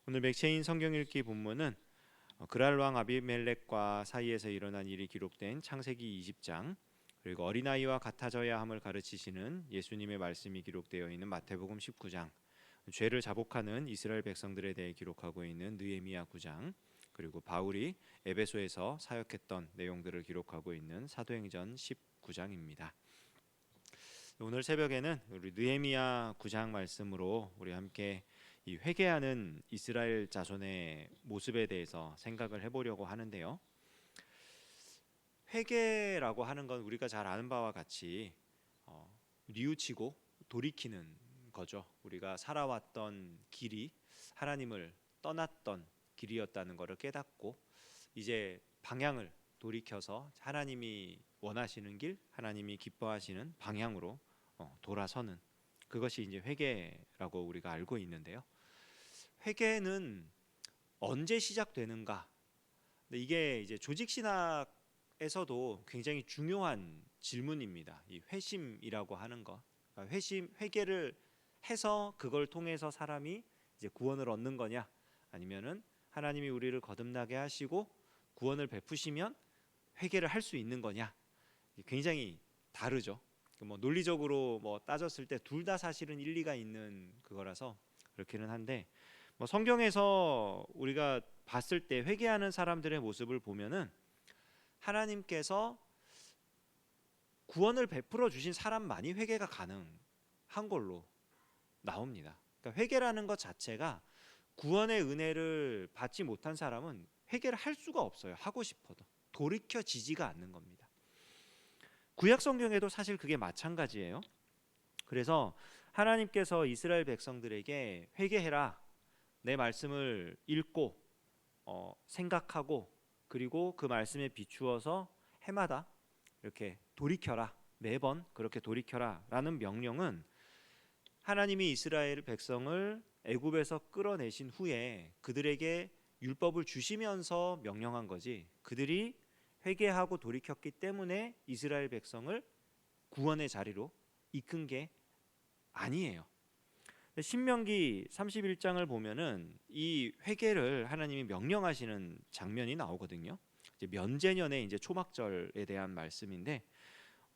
오늘 맥체인 성경 읽기 본문은 그랄 왕 아비멜렉과 사이에서 일어난 일이 기록된 창세기 20장, 그리고 어린아이와 같아져야 함을 가르치시는 예수님의 말씀이 기록되어 있는 마태복음 19장, 죄를 자복하는 이스라엘 백성들에 대해 기록하고 있는 느헤미야 9장, 그리고 바울이 에베소에서 사역했던 내용들을 기록하고 있는 사도행전 19장입니다. 오늘 새벽에는 우리 느헤미야 9장 말씀으로 우리 함께 이 회개하는 이스라엘 자손의 모습에 대해서 생각을 해보려고 하는데요. 회개라고 하는 건 우리가 잘 아는 바와 같이 뉘우치고 돌이키는 거죠. 우리가 살아왔던 길이 하나님을 떠났던 길이었다는 것을 깨닫고 이제 방향을 돌이켜서 하나님이 원하시는 길, 하나님이 기뻐하시는 방향으로 돌아서는, 그것이 이제 회개라고 우리가 알고 있는데요. 회개는 언제 시작되는가? 근데 이게 이제 조직 신학에서도 굉장히 중요한 질문입니다. 이 회심이라고 하는 것, 그러니까 회개를 해서 그걸 통해서 사람이 이제 구원을 얻는 거냐, 아니면은 하나님이 우리를 거듭나게 하시고 구원을 베푸시면 회개를 할 수 있는 거냐? 굉장히 다르죠. 뭐 논리적으로 뭐 따졌을 때 둘 다 사실은 일리가 있는 그거라서 그렇기는 한데, 뭐 성경에서 우리가 봤을 때 회개하는 사람들의 모습을 보면은 하나님께서 구원을 베풀어 주신 사람만이 회개가 가능한 걸로 나옵니다. 그러니까 회개라는 것 자체가 구원의 은혜를 받지 못한 사람은 회개를 할 수가 없어요. 하고 싶어도 돌이켜지지가 않는 겁니다. 구약 성경에도 사실 그게 마찬가지예요. 그래서 하나님께서 이스라엘 백성들에게 회개해라, 내 말씀을 읽고 생각하고 그리고 그 말씀에 비추어서 해마다 이렇게 돌이켜라, 매번 그렇게 돌이켜라 라는 명령은 하나님이 이스라엘 백성을 애굽에서 끌어내신 후에 그들에게 율법을 주시면서 명령한 거지, 그들이 회개하고 돌이켰기 때문에 이스라엘 백성을 구원의 자리로 이끈 게 아니에요. 신명기 31장을 보면은 이 회개를 하나님이 명령하시는 장면이 나오거든요. 이제 면제년의 이제 초막절에 대한 말씀인데,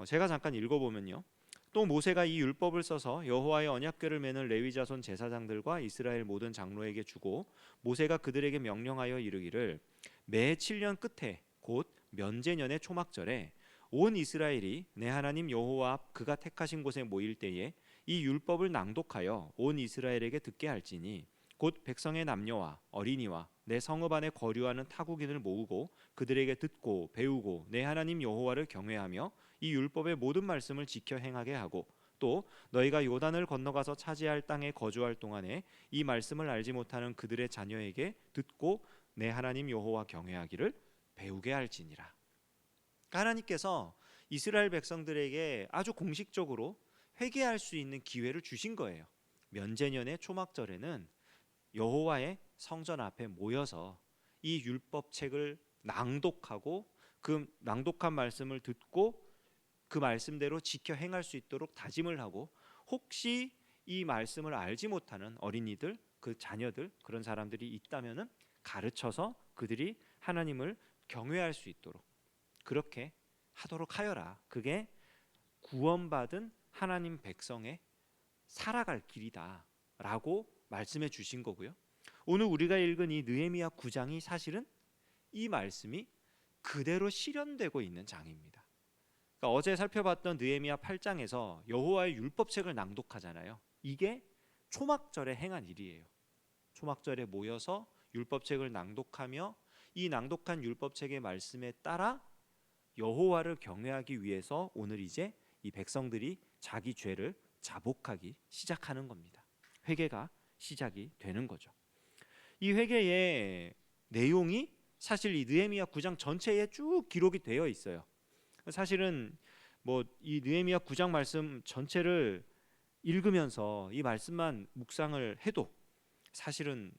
제가 잠깐 읽어보면요. 또 모세가 이 율법을 써서 여호와의 언약궤를 매는 레위 자손 제사장들과 이스라엘 모든 장로에게 주고 모세가 그들에게 명령하여 이르기를 매 7년 끝에 곧 면제년의 초막절에 온 이스라엘이 내 하나님 여호와 앞 그가 택하신 곳에 모일 때에 이 율법을 낭독하여 온 이스라엘에게 듣게 할지니 곧 백성의 남녀와 어린이와 내 성읍 안에 거류하는 타국인을 모으고 그들에게 듣고 배우고 내 하나님 여호와를 경외하며 이 율법의 모든 말씀을 지켜 행하게 하고 또 너희가 요단을 건너가서 차지할 땅에 거주할 동안에 이 말씀을 알지 못하는 그들의 자녀에게 듣고 내 하나님 여호와 경외하기를 배우게 할지니라. 하나님께서 이스라엘 백성들에게 아주 공식적으로 회개할 수 있는 기회를 주신 거예요. 면제년의 초막절에는 여호와의 성전 앞에 모여서 이 율법책을 낭독하고 그 낭독한 말씀을 듣고 그 말씀대로 지켜 행할 수 있도록 다짐을 하고, 혹시 이 말씀을 알지 못하는 어린이들, 그 자녀들, 그런 사람들이 있다면은 가르쳐서 그들이 하나님을 경외할 수 있도록 그렇게 하도록 하여라. 그게 구원받은 하나님 백성의 살아갈 길이다라고 말씀해 주신 거고요. 오늘 우리가 읽은 이 느헤미야 9장이 사실은 이 말씀이 그대로 실현되고 있는 장입니다. 그러니까 어제 살펴봤던 느헤미야 8장에서 여호와의 율법책을 낭독하잖아요. 이게 초막절에 행한 일이에요. 초막절에 모여서 율법책을 낭독하며 이 낭독한 율법책의 말씀에 따라 여호와를 경외하기 위해서 오늘 이제 이 백성들이 자기 죄를 자복하기 시작하는 겁니다. 회개가 시작이 되는 거죠. 이 회개의 내용이 사실 이 느헤미야 9장 전체에 쭉 기록이 되어 있어요. 사실은 뭐 이 느헤미야 9장 말씀 전체를 읽으면서 이 말씀만 묵상을 해도 사실은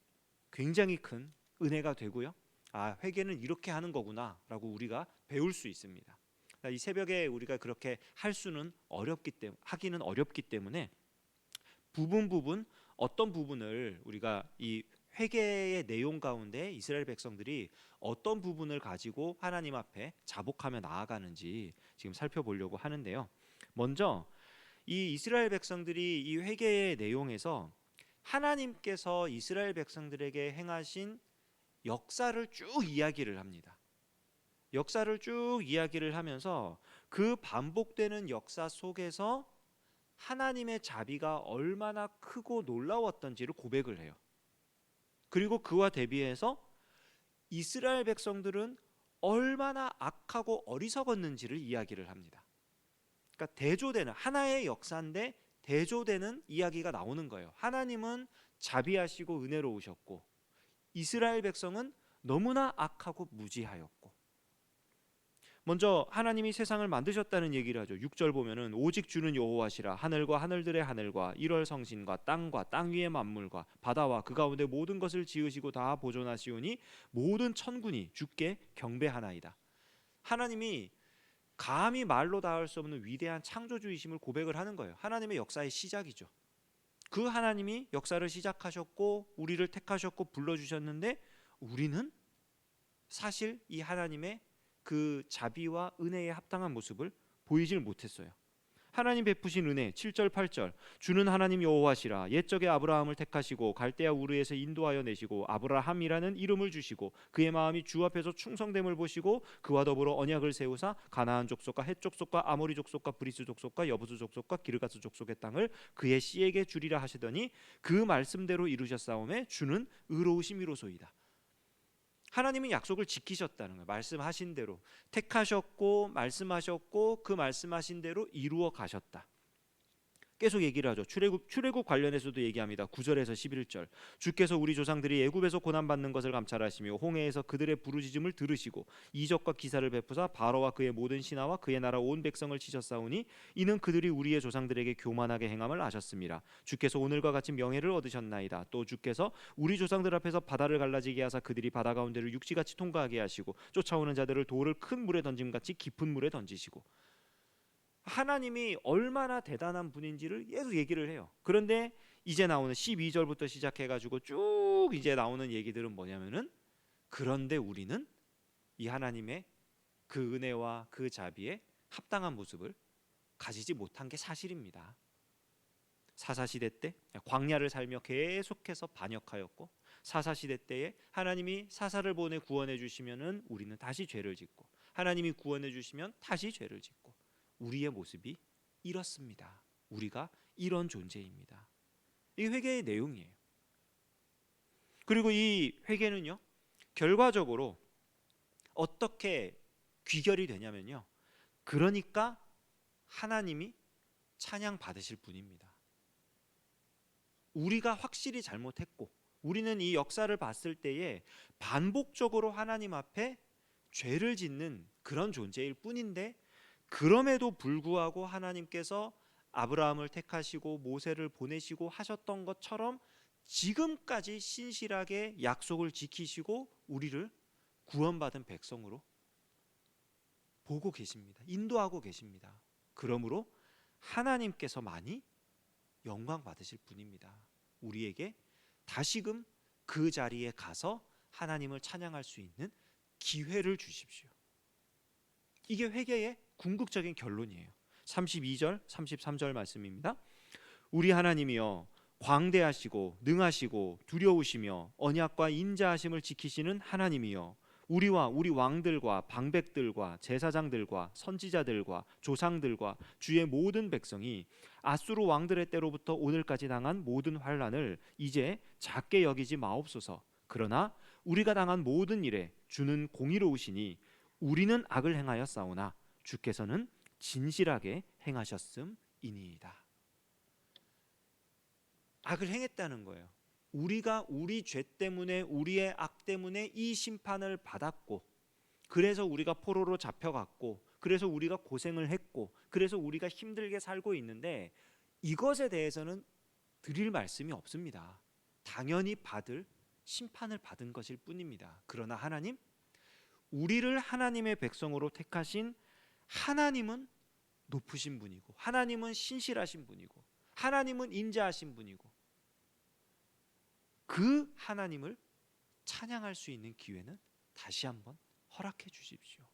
굉장히 큰 은혜가 되고요. 아, 회개는 이렇게 하는 거구나라고 우리가 배울 수 있습니다. 이 새벽에 우리가 그렇게 할 수는 하기는 어렵기 때문에 부분 어떤 부분을 우리가 이 회개의 내용 가운데 이스라엘 백성들이 어떤 부분을 가지고 하나님 앞에 자복하며 나아가는지 지금 살펴보려고 하는데요. 먼저 이 이스라엘 백성들이 이 회개의 내용에서 하나님께서 이스라엘 백성들에게 행하신 역사를 쭉 이야기를 합니다. 역사를 쭉 이야기를 하면서 그 반복되는 역사 속에서 하나님의 자비가 얼마나 크고 놀라웠던지를 고백을 해요. 그리고 그와 대비해서 이스라엘 백성들은 얼마나 악하고 어리석었는지를 이야기를 합니다. 그러니까 대조되는 하나의 역사인데 대조되는 이야기가 나오는 거예요. 하나님은 자비하시고 은혜로우셨고 이스라엘 백성은 너무나 악하고 무지하였고. 먼저 하나님이 세상을 만드셨다는 얘기를 하죠. 6절 보면은 오직 주는 여호와시라. 하늘과 하늘들의 하늘과 일월 성신과 땅과 땅 위의 만물과 바다와 그 가운데 모든 것을 지으시고 다 보존하시오니 모든 천군이 주께 경배하나이다. 하나님이 감히 말로 다 할 수 없는 위대한 창조주이심을 고백을 하는 거예요. 하나님의 역사의 시작이죠. 그 하나님이 역사를 시작하셨고 우리를 택하셨고 불러주셨는데 우리는 사실 이 하나님의 그 자비와 은혜에 합당한 모습을 보이질 못했어요. 하나님 베푸신 은혜 7절 8절 주는 하나님 여호와시라. 옛적에 아브라함을 택하시고 갈대아 우르에서 인도하여 내시고 아브라함이라는 이름을 주시고 그의 마음이 주 앞에서 충성됨을 보시고 그와 더불어 언약을 세우사 가나안 족속과 헷 족속과 아모리 족속과 브리스 족속과 여부스 족속과 기르가스 족속의 땅을 그의 씨에게 주리라 하시더니 그 말씀대로 이루셨사오매 주는 의로우심이로소이다. 하나님은 약속을 지키셨다는 거예요. 말씀하신 대로 택하셨고 말씀하셨고 그 말씀하신 대로 이루어 가셨다. 계속 얘기를 하죠. 출애굽 관련해서도 얘기합니다. 9절에서 11절 주께서 우리 조상들이 애굽에서 고난받는 것을 감찰하시며 홍해에서 그들의 부르짖음을 들으시고 이적과 기사를 베푸사 바로와 그의 모든 신하와 그의 나라 온 백성을 치셨사오니 이는 그들이 우리의 조상들에게 교만하게 행함을 아셨습니다. 주께서 오늘과 같이 명예를 얻으셨나이다. 또 주께서 우리 조상들 앞에서 바다를 갈라지게 하사 그들이 바다 가운데를 육지같이 통과하게 하시고 쫓아오는 자들을 돌을 큰 물에 던짐같이 깊은 물에 던지시고. 하나님이 얼마나 대단한 분인지를 계속 얘기를 해요. 그런데 이제 나오는 12절부터 시작해가지고 쭉 이제 나오는 얘기들은 뭐냐면은 그런데 우리는 이 하나님의 그 은혜와 그 자비에 합당한 모습을 가지지 못한 게 사실입니다. 사사시대 때 광야를 살며 계속해서 반역하였고 사사시대 때에 하나님이 사사를 보내 구원해 주시면은 우리는 다시 죄를 짓고 하나님이 구원해 주시면 다시 죄를 짓고 우리의 모습이 이렇습니다. 우리가 이런 존재입니다. 이 회개의 내용이에요. 그리고 이 회개는요, 결과적으로 어떻게 귀결이 되냐면요, 그러니까 하나님이 찬양 받으실 분입니다. 우리가 확실히 잘못했고 우리는 이 역사를 봤을 때에 반복적으로 하나님 앞에 죄를 짓는 그런 존재일 뿐인데 그럼에도 불구하고 하나님께서 아브라함을 택하시고 모세를 보내시고 하셨던 것처럼 지금까지 신실하게 약속을 지키시고 우리를 구원받은 백성으로 보고 계십니다. 인도하고 계십니다. 그러므로 하나님께서만이 영광 받으실 분입니다. 우리에게 다시금 그 자리에 가서 하나님을 찬양할 수 있는 기회를 주십시오. 이게 회개의 궁극적인 결론이에요. 32절 33절 말씀입니다. 우리 하나님이여 광대하시고 능하시고 두려우시며 언약과 인자하심을 지키시는 하나님이여 우리와 우리 왕들과 방백들과 제사장들과 선지자들과 조상들과 주의 모든 백성이 아수르 왕들의 때로부터 오늘까지 당한 모든 환난을 이제 작게 여기지 마옵소서. 그러나 우리가 당한 모든 일에 주는 공의로우시니 우리는 악을 행하였사오나 주께서는 진실하게 행하셨음이니이다. 악을 행했다는 거예요. 우리가 우리 죄 때문에 우리의 악 때문에 이 심판을 받았고 그래서 우리가 포로로 잡혀갔고 그래서 우리가 고생을 했고 그래서 우리가 힘들게 살고 있는데 이것에 대해서는 드릴 말씀이 없습니다. 당연히 받을 심판을 받은 것일 뿐입니다. 그러나 하나님, 우리를 하나님의 백성으로 택하신 하나님은 높으신 분이고 하나님은 신실하신 분이고 하나님은 인자하신 분이고 그 하나님을 찬양할 수 있는 기회는 다시 한번 허락해 주십시오.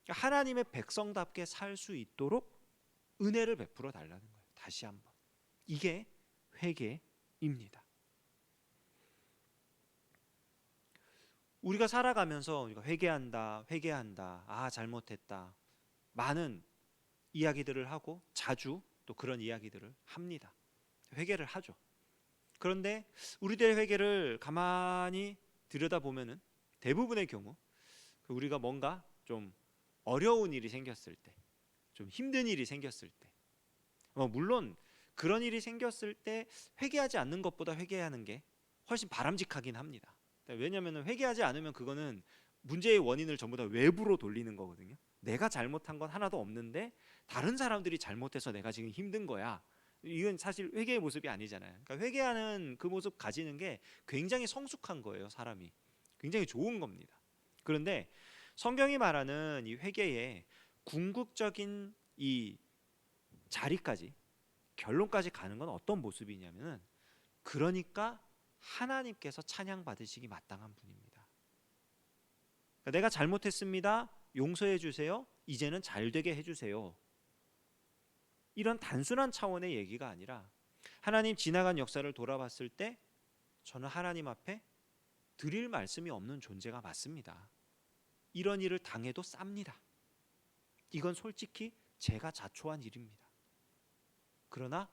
하나님의 백성답게 살 수 있도록 은혜를 베풀어 달라는 거예요. 다시 한번. 이게 회개입니다. 우리가 살아가면서 우리가 회개한다, 아 잘못했다, 많은 이야기들을 하고 자주 또 그런 이야기들을 합니다. 회개를 하죠. 그런데 우리들의 회개를 가만히 들여다보면은 대부분의 경우 우리가 뭔가 좀 어려운 일이 생겼을 때, 좀 힘든 일이 생겼을 때, 물론 그런 일이 생겼을 때 회개하지 않는 것보다 회개하는 게 훨씬 바람직하긴 합니다. 왜냐하면 회개하지 않으면 그거는 문제의 원인을 전부 다 외부로 돌리는 거거든요. 내가 잘못한 건 하나도 없는데 다른 사람들이 잘못해서 내가 지금 힘든 거야. 이건 사실 회개의 모습이 아니잖아요. 그러니까 회개하는 그 모습 가지는 게 굉장히 성숙한 거예요. 사람이 굉장히 좋은 겁니다. 그런데 성경이 말하는 이 회개의 궁극적인 이 자리까지, 결론까지 가는 건 어떤 모습이냐면은, 그러니까 하나님께서 찬양받으시기 마땅한 분입니다. 그러니까 내가 잘못했습니다, 용서해 주세요, 이제는 잘 되게 해주세요, 이런 단순한 차원의 얘기가 아니라 하나님 지나간 역사를 돌아봤을 때 저는 하나님 앞에 드릴 말씀이 없는 존재가 맞습니다. 이런 일을 당해도 쌉니다. 이건 솔직히 제가 자초한 일입니다. 그러나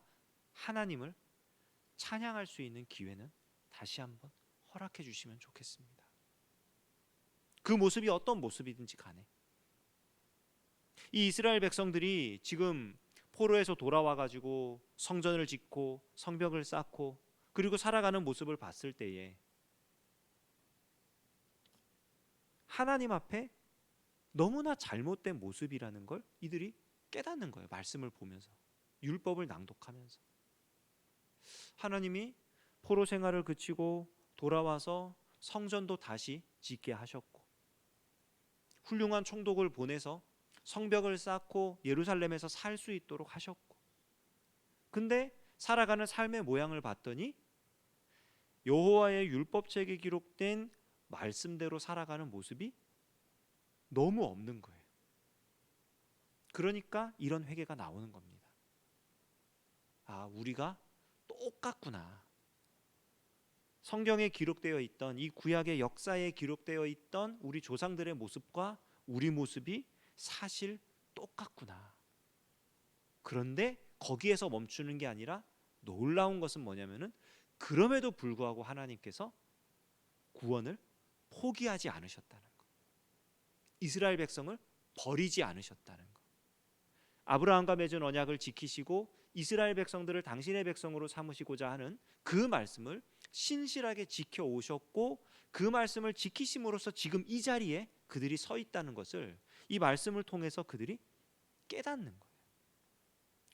하나님을 찬양할 수 있는 기회는 다시 한번 허락해 주시면 좋겠습니다. 그 모습이 어떤 모습이든지 간에 이 이스라엘 백성들이 지금 포로에서 돌아와 가지고 성전을 짓고 성벽을 쌓고 그리고 살아가는 모습을 봤을 때에 하나님 앞에 너무나 잘못된 모습이라는 걸 이들이 깨닫는 거예요. 말씀을 보면서, 율법을 낭독하면서. 하나님이 포로 생활을 그치고 돌아와서 성전도 다시 짓게 하셨고, 훌륭한 총독을 보내서 성벽을 쌓고 예루살렘에서 살 수 있도록 하셨고, 근데 살아가는 삶의 모양을 봤더니 여호와의 율법책에 기록된 말씀대로 살아가는 모습이 너무 없는 거예요. 그러니까 이런 회개가 나오는 겁니다. 아, 우리가 똑같구나. 성경에 기록되어 있던 이 구약의 역사에 기록되어 있던 우리 조상들의 모습과 우리 모습이 사실 똑같구나. 그런데 거기에서 멈추는 게 아니라 놀라운 것은 뭐냐면은, 그럼에도 불구하고 하나님께서 구원을 포기하지 않으셨다는 것, 이스라엘 백성을 버리지 않으셨다는 것, 아브라함과 맺은 언약을 지키시고 이스라엘 백성들을 당신의 백성으로 삼으시고자 하는 그 말씀을 신실하게 지켜오셨고, 그 말씀을 지키심으로써 지금 이 자리에 그들이 서 있다는 것을 이 말씀을 통해서 그들이 깨닫는 거예요.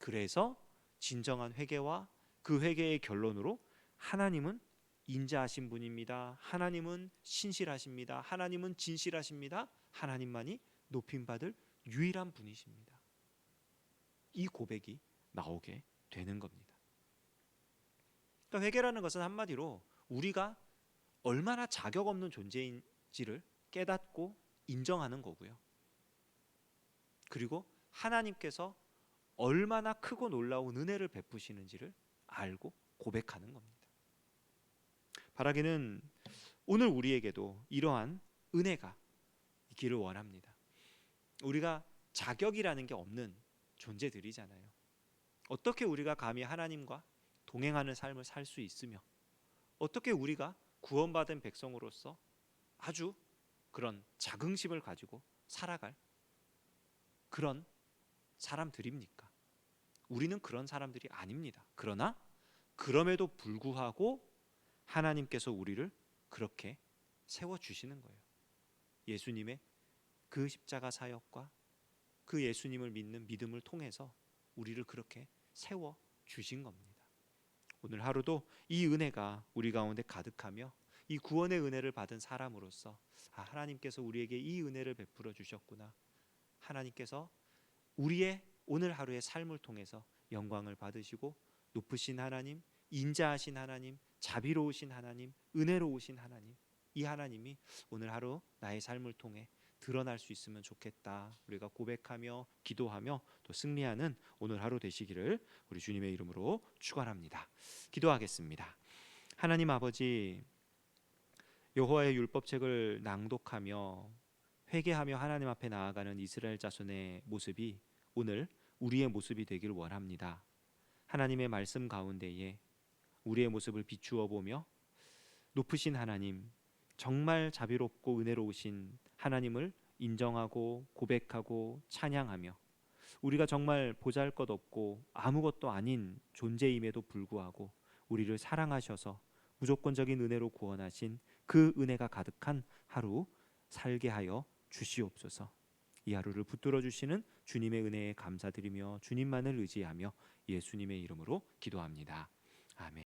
그래서 진정한 회개와 그 회개의 결론으로 하나님은 인자하신 분입니다, 하나님은 신실하십니다, 하나님은 진실하십니다, 하나님만이 높임받을 유일한 분이십니다, 이 고백이 나오게 되는 겁니다. 그러니까 회개라는 것은 한마디로 우리가 얼마나 자격 없는 존재인지를 깨닫고 인정하는 거고요. 그리고 하나님께서 얼마나 크고 놀라운 은혜를 베푸시는지를 알고 고백하는 겁니다. 바라기는 오늘 우리에게도 이러한 은혜가 있기를 원합니다. 우리가 자격이라는 게 없는 존재들이잖아요. 어떻게 우리가 감히 하나님과 동행하는 삶을 살 수 있으며, 어떻게 우리가 구원받은 백성으로서 아주 그런 자긍심을 가지고 살아갈 그런 사람들입니까? 우리는 그런 사람들이 아닙니다. 그러나 그럼에도 불구하고 하나님께서 우리를 그렇게 세워주시는 거예요. 예수님의 그 십자가 사역과 그 예수님을 믿는 믿음을 통해서 우리를 그렇게 세워주신 겁니다. 오늘 하루도 이 은혜가 우리 가운데 가득하며 이 구원의 은혜를 받은 사람으로서, 아, 하나님께서 우리에게 이 은혜를 베풀어 주셨구나, 하나님께서 우리의 오늘 하루의 삶을 통해서 영광을 받으시고 높으신 하나님, 인자하신 하나님, 자비로우신 하나님, 은혜로우신 하나님, 이 하나님이 오늘 하루 나의 삶을 통해 드러날 수 있으면 좋겠다. 우리가 고백하며 기도하며 또 승리하는 오늘 하루 되시기를 우리 주님의 이름으로 축원합니다. 기도하겠습니다. 하나님 아버지, 여호와의 율법책을 낭독하며 회개하며 하나님 앞에 나아가는 이스라엘 자손의 모습이 오늘 우리의 모습이 되길 원합니다. 하나님의 말씀 가운데에 우리의 모습을 비추어 보며 높으신 하나님, 정말 자비롭고 은혜로우신 하나님을 인정하고 고백하고 찬양하며 우리가 정말 보잘것없고 아무것도 아닌 존재임에도 불구하고 우리를 사랑하셔서 무조건적인 은혜로 구원하신 그 은혜가 가득한 하루 살게 하여 주시옵소서. 이 하루를 붙들어 주시는 주님의 은혜에 감사드리며 주님만을 의지하며 예수님의 이름으로 기도합니다. 아멘.